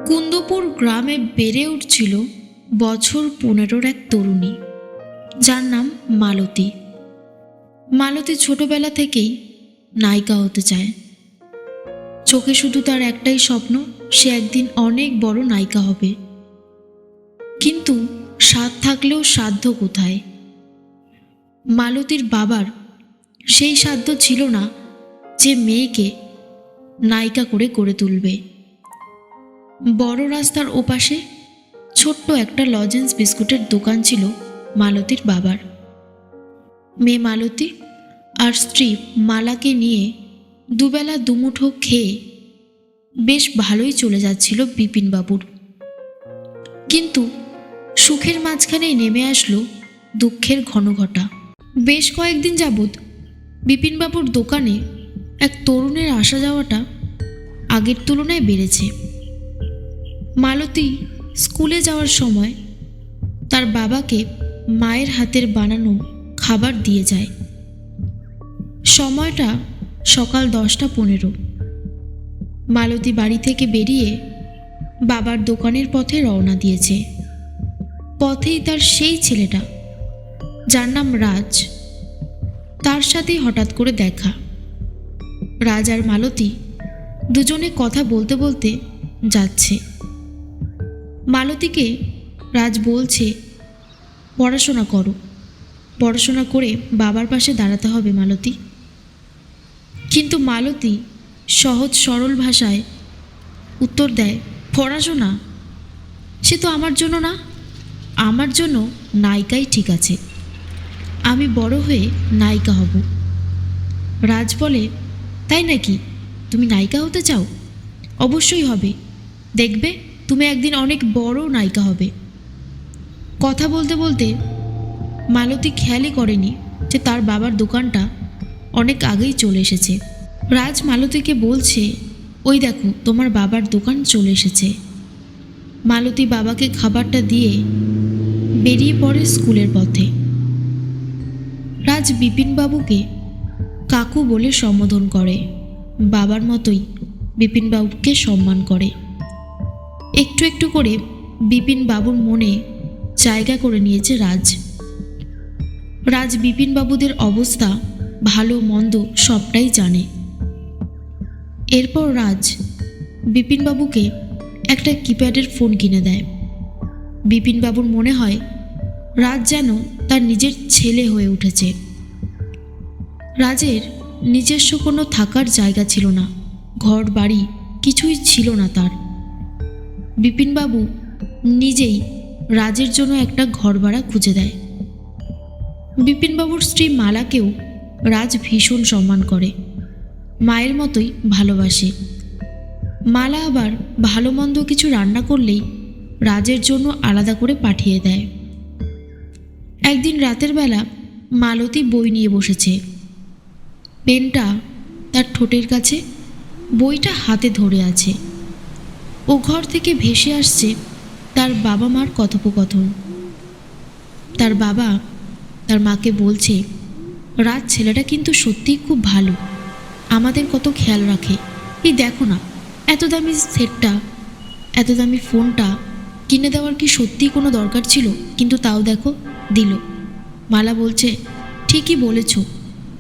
কুন্দপুর গ্রামে বেড়ে উঠছিল বছর 15-র এক তরুণী, যার নাম মালতী। মালতী ছোটবেলা থেকেই নায়িকা হতে চায়। চোখে শুধু তার একটাই স্বপ্ন, সে একদিন অনেক বড় নায়িকা হবে। কিন্তু সাধ থাকলেও সাধ্য কোথায়? মালতীর বাবার সেই সাধ্য ছিল না যে মেয়েকে নায়িকা করে গড়ে তুলবে। বড় রাস্তার ওপাশে ছোট্ট একটা লজেন্স বিস্কুটের দোকান ছিল মালতীর বাবার। মেয়ে মালতী আর স্ত্রী মালাকে নিয়ে দুবেলা দুমুঠো খেয়ে বেশ ভালোই চলে যাচ্ছিল বিপিনবাবুর। কিন্তু সুখের মাঝখানেই নেমে আসলো দুঃখের ঘনঘটা। বেশ কয়েকদিন যাবৎ বিপিনবাবুর দোকানে এক তরুণের আসা যাওয়াটা আগের তুলনায় বেড়েছে। মালতী স্কুলে যাওয়ার সময় তার বাবাকে মায়ের হাতের বানানো খাবার দিয়ে যায়। সময়টা সকাল 10টা 15। মালতী বাড়ি থেকে বেরিয়ে বাবার দোকানের পথে রওনা দিয়েছে। পথেই তার সেই ছেলেটা, যার নাম রাজ, তার সাথেই হঠাৎ করে দেখা। রাজ আর মালতী দুজনে কথা বলতে বলতে যাচ্ছে। মালতীকে রাজ বলছে, পড়াশোনা করো, পড়াশোনা করে বাবার পাশে দাঁড়াতে হবে মালতী। কিন্তু মালতী সহজ সরল ভাষায় উত্তর দেয়, পড়াশোনা? সে তো আমার জন্য না, আমার জন্য নায়িকাই ঠিক আছে। আমি বড় হয়ে নায়িকা হব। রাজ বলে, তাই নাকি? তুমি নায়িকা হতে চাও? অবশ্যই হবে, দেখবে তুমি একদিন অনেক বড় নায়িকা হবে। কথা বলতে বলতে মালতী খেয়ালই করেনি যে তার বাবার দোকানটা অনেক আগেই চলে এসেছে। রাজ মালতীকে বলছে, ওই দেখো তোমার বাবার দোকান চলে এসেছে। মালতী বাবাকে খাবারটা দিয়ে বেরিয়ে পড়ে স্কুলের পথে। রাজ বিপিনবাবুকে কাকু বলে সম্বোধন করে, বাবার মতোই বিপিনবাবুকে সম্মান করে। একটু একটু করে বিপিনবাবুর মনে জায়গা করে নিয়েছে রাজ। রাজ বিপিনবাবুদের অবস্থা ভালো মন্দ সবটাই জানে। এরপর রাজ বিপিনবাবুকে একটা কিপ্যাডের ফোন কিনে দেয়। বিপিনবাবুর মনে হয় রাজ যেন তার নিজের ছেলে হয়ে উঠেছে। রাজের নিজস্ব কোনো থাকার জায়গা ছিল না, ঘর বাড়ি কিছুই ছিল না তার। বিপিনবাবু নিজেই রাজের জন্য একটা ঘর ভাড়া খুঁজে দেয়। বিপিনবাবুর স্ত্রী মালাকেও রাজ ভীষণ সম্মান করে, মায়ের মতোই ভালোবাসে। মালা আবার ভালো মন্দ কিছু রান্না করলেই রাজের জন্য আলাদা করে পাঠিয়ে দেয়। একদিন রাতের বেলা মালতী বই নিয়ে বসেছে। পেনটা তার ঠোঁটের কাছে, বইটা হাতে ধরে আছে। ও ঘর থেকে ভেসে আসছে তার বাবা মার কথোপকথন। তার বাবা তার মাকে বলছে, রাজ ছেলেটা কিন্তু সত্যিই খুব ভালো, আমাদের কত খেয়াল রাখে। এই দেখো না, এত দামি সেটটা, এত দামি ফোনটা কিনে দেওয়ার কি সত্যিই কোনো দরকার ছিল? কিন্তু তাও দেখো দিল। মালা বলছে, ঠিকই বলেছ,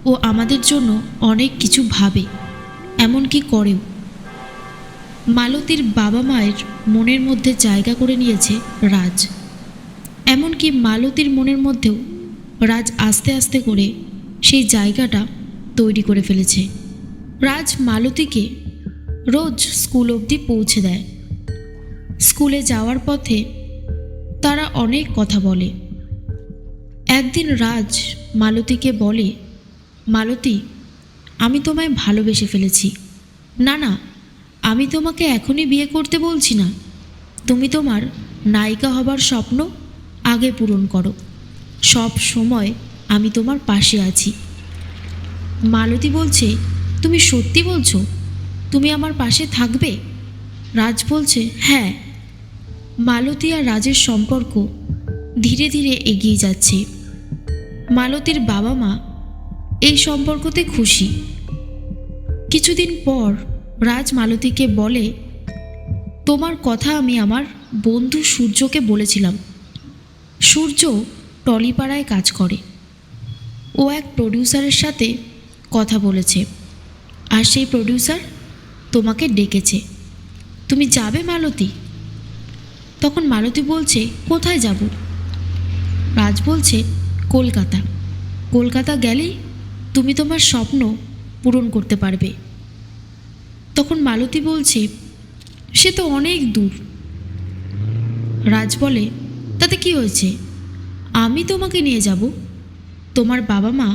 ও আমাদের জন্য অনেক কিছু ভাবে, এমনকি করেও। মালতীর বাবা মায়ের মনের মধ্যে জায়গা করে নিয়েছে রাজ। এমনকি মালতীর মনের মধ্যেও রাজ আস্তে আস্তে করে সেই জায়গাটা তৈরি করে ফেলেছে। রাজ মালতীকে রোজ স্কুল অবধি পৌঁছে দেয়। স্কুলে যাওয়ার পথে তারা অনেক কথা বলে। একদিন রাজ মালতীকে বলে, মালতী, আমি তোমায় ভালোবেসে ফেলেছি। না না, আমি তোমাকে এখনই বিয়ে করতে বলছি না। তুমি তোমার নায়িকা হবার স্বপ্ন আগে পূরণ করো, সব সময় আমি তোমার পাশে আছি। মালতী বলছে, তুমি সত্যি বলছো? তুমি আমার পাশে থাকবে? রাজ বলছে, হ্যাঁ। মালতী আর রাজের সম্পর্ক ধীরে ধীরে এগিয়ে যাচ্ছে। মালতীর বাবা মা এই সম্পর্কতে খুশি। কিছুদিন পর রাজ মালতীকে বলে, তোমার কথা আমি আমার বন্ধু সূর্যকে বলেছিলাম। সূর্য টলিপাড়ায় কাজ করে। ও এক প্রডিউসারের সাথে কথা বলেছে, আর সেই প্রডিউসার তোমাকে ডেকেছে। তুমি যাবে মালতী? তখন মালতী বলছে, কোথায় যাব? রাজ বলছে, কলকাতা। কলকাতা গেলেই তুমি তোমার স্বপ্ন পূরণ করতে পারবে। তখন মালতী বলছে, সে তো অনেক দূর। রাজ বলে, তাতে কি হয়েছে, আমি তোমাকে নিয়ে যাব। তোমার বাবা মা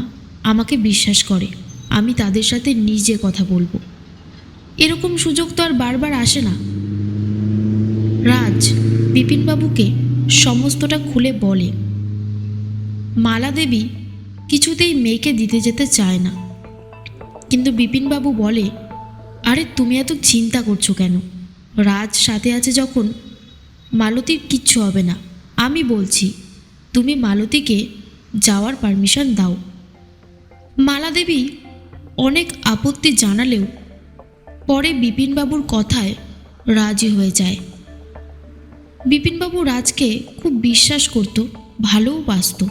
আমাকে বিশ্বাস করে, আমি তাদের সাথে নিজে কথা বলবো। এরকম সুযোগ তো আর বারবার আসে না। রাজ বিপিনবাবুকে সমস্তটা খুলে বলে। মালা দেবী কিছুতেই মেয়েকে দিতে যেতে চায় না, কিন্তু বিপিনবাবু বলে, আরে তুমি এত চিন্তা করছো কেন? রাজ সাথে আছে যখন মালতীর কিচ্ছু হবে না। আমি বলছি, তুমি মালতীকে যাওয়ার পারমিশন দাও। মালা দেবী অনেক আপত্তি জানালেও পরে বিপিনবাবুর কথায় রাজি হয়ে যায়। বিপিনবাবু রাজকে খুব বিশ্বাস করত, ভালোও বাসত।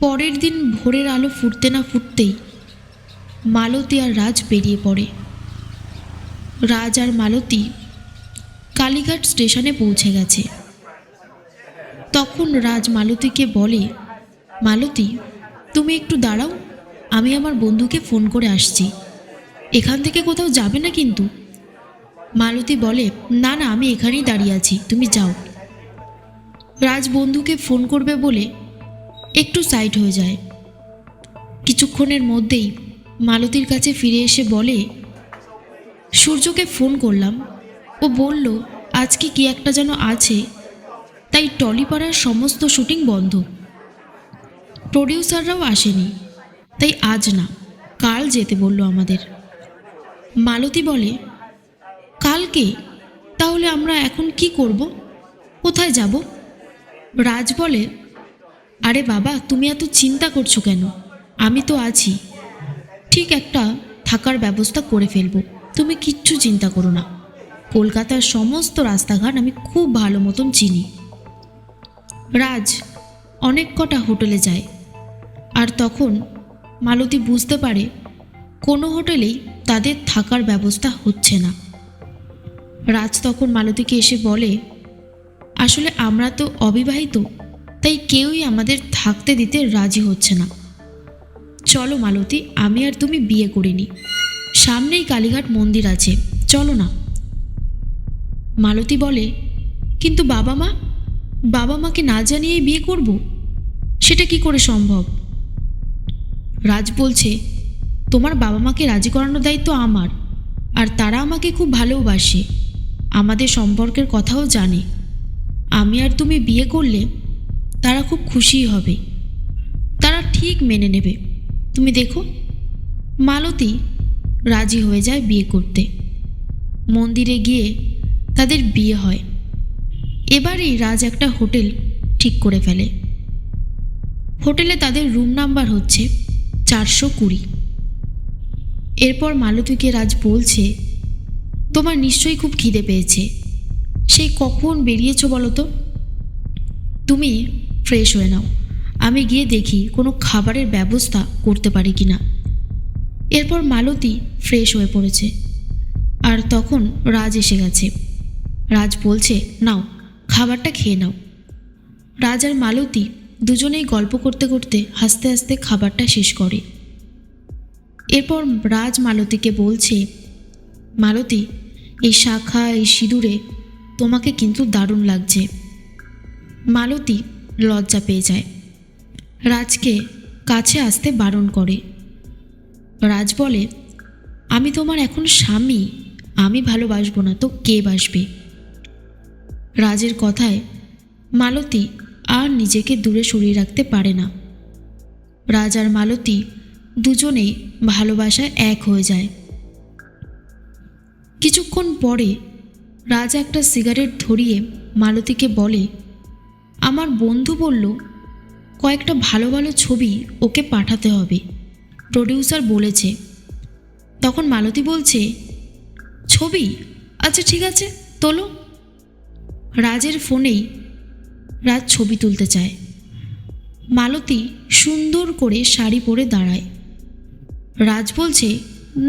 পরের দিন ভোরের আলো ফুটতে না ফুটতেই মালতী আর রাজ বেরিয়ে পড়ে। রাজ আর মালতী কালীঘাট স্টেশনে পৌঁছে গেছে। তখন রাজ মালতীকে বলে, মালতী তুমি একটু দাঁড়াও, আমি আমার বন্ধুকে ফোন করে আসছি। এখান থেকে কোথাও যাবে না কিন্তু। মালতী বলে, না না, আমি এখানেই দাঁড়িয়ে আছি, তুমি যাও। রাজ বন্ধুকে ফোন করবে বলে একটু সাইড হয়ে যায়। কিছুক্ষণের মধ্যেই মালতীর কাছে ফিরে এসে বলে, সূর্যকে ফোন করলাম, ও বলল আজকে কি একটা যেন আছে, তাই টলিপাড়ার সমস্ত শুটিং বন্ধ। প্রডিউসাররাও আসেনি, তাই আজ না, কাল যেতে বলল আমাদের। মালতী বলে, কালকে? তাহলে আমরা এখন কি করব, কোথায় যাব? রাজ বলে, আরে বাবা তুমি এত চিন্তা করছো কেন, আমি তো আছি, ঠিক একটা থাকার ব্যবস্থা করে ফেলবো, তুমি কিচ্ছু চিন্তা করো না। কলকাতার সমস্ত রাস্তাঘাট আমি খুব ভালো মতন চিনি। রাজ অনেক কটা হোটেলে যায়, আর তখন মালতী বুঝতে পারে কোনো হোটেলেই তাদের থাকার ব্যবস্থা হচ্ছে না। রাজ তখন মালতীকে এসে বলে, আসলে আমরা তো অবিবাহিত, তাই কেউই আমাদের থাকতে দিতে রাজি হচ্ছে না। চলো মালতী, আমি আর তুমি বিয়ে করিনি, সামনেই কালীঘাট মন্দির আছে, চলো না। মালতী বলে, কিন্তু বাবা মাকে না জানিয়ে বিয়ে করব, সেটা কি করে সম্ভব? রাজ বলছে, তোমার বাবা মাকে রাজি করানোর দায়িত্ব আমার, আর তারা আমাকে খুব ভালোবাসে, আমাদের সম্পর্কের কথাও জানে। আমি আর তুমি বিয়ে করলে তারা খুব খুশি হবে, তারা ঠিক মেনে নেবে, তুমি দেখো। মালতী রাজি হয়ে যায় বিয়ে করতে। মন্দিরে গিয়ে তাদের বিয়ে হয়। এবারেই রাজ একটা হোটেল ঠিক করে ফেলে। হোটেলে তাদের রুম নাম্বার হচ্ছে 420। এরপর মালতীকে রাজ বলছে, তোমার নিশ্চয়ই খুব খিদে পেয়েছে, সেই কখন বেরিয়েছো বলো তো? তুমি ফ্রেশ হয়ে নাও, আমি গিয়ে দেখি কোনো খাবারের ব্যবস্থা করতে পারি কি না। এরপর মালতী ফ্রেশ হয়ে পড়েছে, আর তখন রাজ এসে গেছে। রাজ বলছে, নাও খাবারটা খেয়ে নাও। রাজ আর মালতী দুজনেই গল্প করতে করতে হাসতে হাসতে খাবারটা শেষ করে। এরপর রাজ মালতীকে বলছে, মালতী এই শাখা, এই সিঁদুরে তোমাকে কিন্তু দারুণ লাগছে। মালতী লজ্জা পেয়ে যায়, রাজকে কাছে আসতে বারণ করে। রাজ বলে, আমি তোমার এখন স্বামী, আমি ভালোবাসবো না তো কে বাসবে? রাজের কথায় মালতী আর নিজেকে দূরে সরিয়ে রাখতে পারে না। রাজ আর মালতী দুজনেই ভালোবাসায় এক হয়ে যায়। কিছুক্ষণ পরে রাজ একটা সিগারেট ধরিয়ে মালতীকে বলে, আমার বন্ধু বলল কয়েকটা ভালো ভালো ছবি ওকে পাঠাতে হবে, প্রডিউসার বলেছে। তখন মালতী বলছে, ছবি? আচ্ছা ঠিক আছে, তোলো। রাজের ফোনেই রাজ ছবি তুলতে চায়। মালতী সুন্দর করে শাড়ি পরে দাঁড়ায়। রাজ বলছে,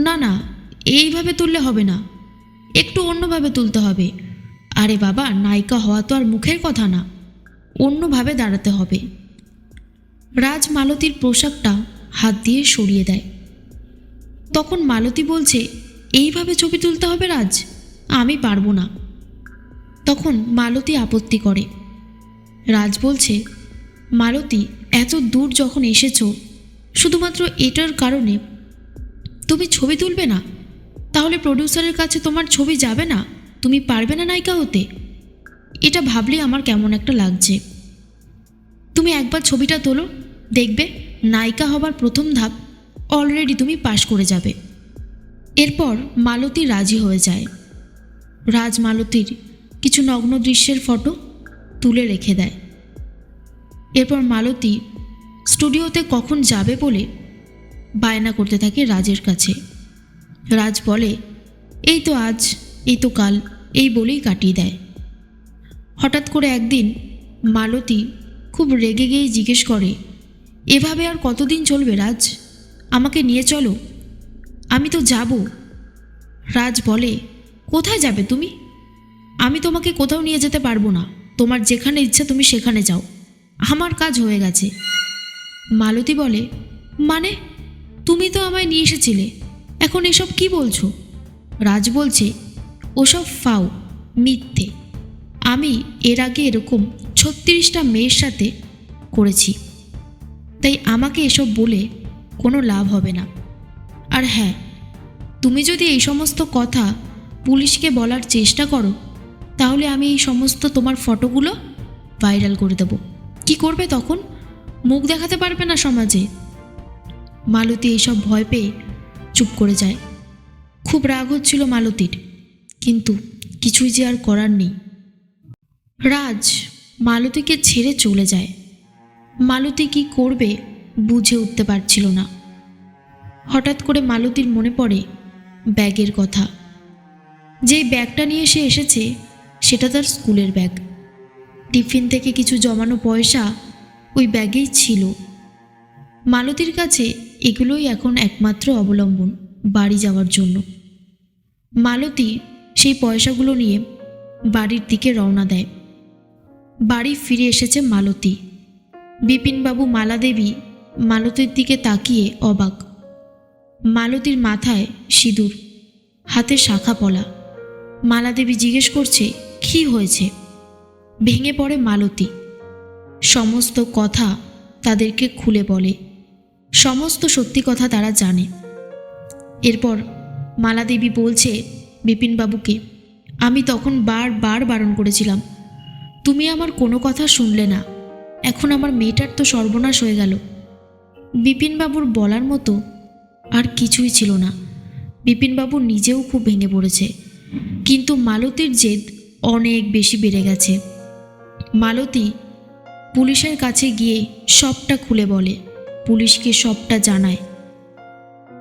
না না, এইভাবে তুললে হবে না, একটু অন্যভাবে তুলতে হবে। আরে বাবা, নায়িকা হওয়া তো আর মুখের কথা না, অন্যভাবে দাঁড়াতে হবে। রাজ মালতীর পোশাকটা হাত দিয়ে সরিয়ে দেয়। তখন মালতী বলছে, এইভাবে ছবি তুলতে হবে রাজ, আমি পারবো না। তখন মালতী আপত্তি করে। রাজ বলছে, মালতী, এত দূর যখন এসেছো, শুধুমাত্র এটার কারণে তুমি ছবি তুলবে না? তাহলে প্রডিউসারের কাছে তোমার ছবি যাবে না? তুমি পারবে না নায়িকা হতে? এটা ভাবলে আমার কেমন একটা লাগছে। তুমি একবার ছবিটা তোলো, দেখবে নায়িকা হবার প্রথম ধাপ অলরেডি তুমি পাশ করে যাবে। এরপর মালতী রাজি হয়ে যায়। রাজ মালতীর কিছু নগ্ন দৃশ্যের ফটো তুলে রেখে দেয়। এরপর মালতী স্টুডিওতে কখন যাবে বলে বায়না করতে থাকে রাজের কাছে। রাজ বলে, এই তো আজ, এই তো কাল, এই বলেই কাটিয়ে দেয়। হঠাৎ করে একদিন মালতী খুব রেগে গিয়ে জিজ্ঞেস করে, এভাবে আর কতদিন চলবে রাজ? আমাকে নিয়ে চলো, আমি তো যাব। রাজ বলে, কোথায় যাবে তুমি? আমি তোমাকে কোথাও নিয়ে যেতে পারবো না, তোমার যেখানে ইচ্ছা তুমি সেখানে যাও, আমার কাজ হয়ে গেছে। মালতী বলে, মানে? তুমি তো আমায় নিয়ে এসেছিলে, এখন এসব কি বলছো? রাজ বলছে, ওসব ফাও, মিথ্যে। আমি এর আগে এরকম 36টা মেয়ের সাথে করেছি, তাই আমাকে এসব বলে কোনো লাভ হবে না। আর হ্যাঁ, তুমি যদি এই সমস্ত কথা পুলিশকে বলার চেষ্টা করো, তাহলে আমি এই সমস্ত তোমার ফটোগুলো ভাইরাল করে দেব। কি করবে তখন? মুখ দেখাতে পারবে না সমাজে। মালতী এইসব ভয় পেয়ে চুপ করে যায়। খুব রাগ হচ্ছিল মালতীর, কিন্তু কিছুই যে আর করার নেই। রাজ মালতীকে ছেড়ে চলে যায়। মালতী কি করবে বুঝে উঠতে পারছিল না। হঠাৎ করে মালতীর মনে পড়ে ব্যাগের কথা। যেই ব্যাগটা নিয়ে সে এসেছে সেটা তার স্কুলের ব্যাগ। টিফিন থেকে কিছু জমানো পয়সা ওই ব্যাগেই ছিল। মালতীর কাছে এগুলোই এখন একমাত্র অবলম্বন বাড়ি যাওয়ার জন্য। মালতী সেই পয়সাগুলো নিয়ে বাড়ির দিকে রওনা দেয়। বাড়ি ফিরে এসেছে মালতী। বিপিনবাবু, মালাদেবী মালতীর দিকে তাকিয়ে অবাক। মালতীর মাথায় সিঁদুর, হাতে শাখা পলা। মালাদেবী জিজ্ঞেস করছে, কী হয়েছে? ভেঙে পড়ে মালতী। সমস্ত কথা তাদেরকে খুলে বলে। সমস্ত সত্যি কথা তারা জানে। এরপর মালাদেবী বলছে বিপিনবাবুকে, আমি তখন বারবার বারণ করেছিলাম, তুমি আমার কোনো কথা শুনলে না। এখন আমার মেয়েটার তো সর্বনাশ হয়ে গেল। বিপিনবাবুর বলার মতো আর কিছুই ছিল না। বিপিনবাবু নিজেও খুব ভেঙে পড়েছে, কিন্তু মালতীর জেদ অনেক বেশি বেড়ে গেছে। মালতী পুলিশের কাছে গিয়ে সবটা খুলে বলে, পুলিশকে সবটা জানায়।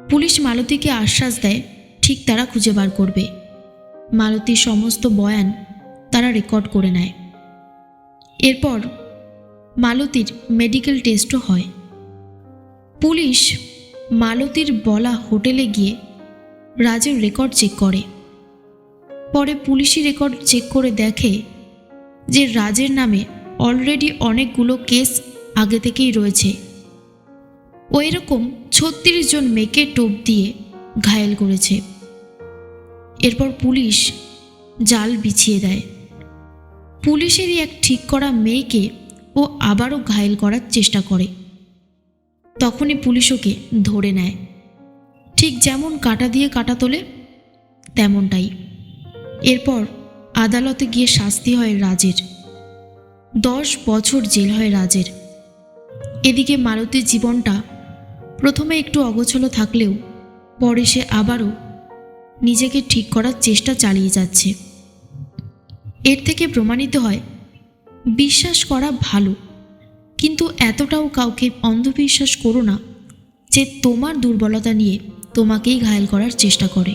পুলিশ মালতীকে আশ্বাস দেয় ঠিক তারা খুঁজে বার করবে। মালতীর সমস্ত বয়ান তারা রেকর্ড করে নেয়। এরপর মালতীর মেডিকেল টেস্টও হয়। পুলিশ মালতীর বলা হোটেলে গিয়ে রাজের রেকর্ড চেক করে। পরে পুলিশি রেকর্ড চেক করে দেখে যে রাজের নামে অলরেডি অনেকগুলো কেস আগে থেকেই রয়েছে। ও এরকম 36 জন মেয়েকে টোপ দিয়ে ঘায়েল করেছে। এরপর পুলিশ জাল বিছিয়ে দেয়। পুলিশেরই এক ঠিক করা মেয়েকে ও আবারও ঘায়েল করার চেষ্টা করে। তখনই পুলিশ ওকে ধরে নেয়। ঠিক যেমন কাঁটা দিয়ে কাঁটা তোলে তেমনটাই। এরপর আদালতে গিয়ে শাস্তি হয় রাজের। 10 বছর জেল হয় রাজের। এদিকে মালতীর জীবনটা প্রথমে একটু অগোছলো থাকলেও পরে সে আবারও নিজেকে ঠিক করার চেষ্টা চালিয়ে যাচ্ছে। এর থেকে প্রমাণিত হয় বিশ্বাস করা ভালো, কিন্তু এতটাও কাউকে অন্ধবিশ্বাস করো না যে তোমার দুর্বলতা নিয়ে তোমাকেই ঘায়েল করার চেষ্টা করে।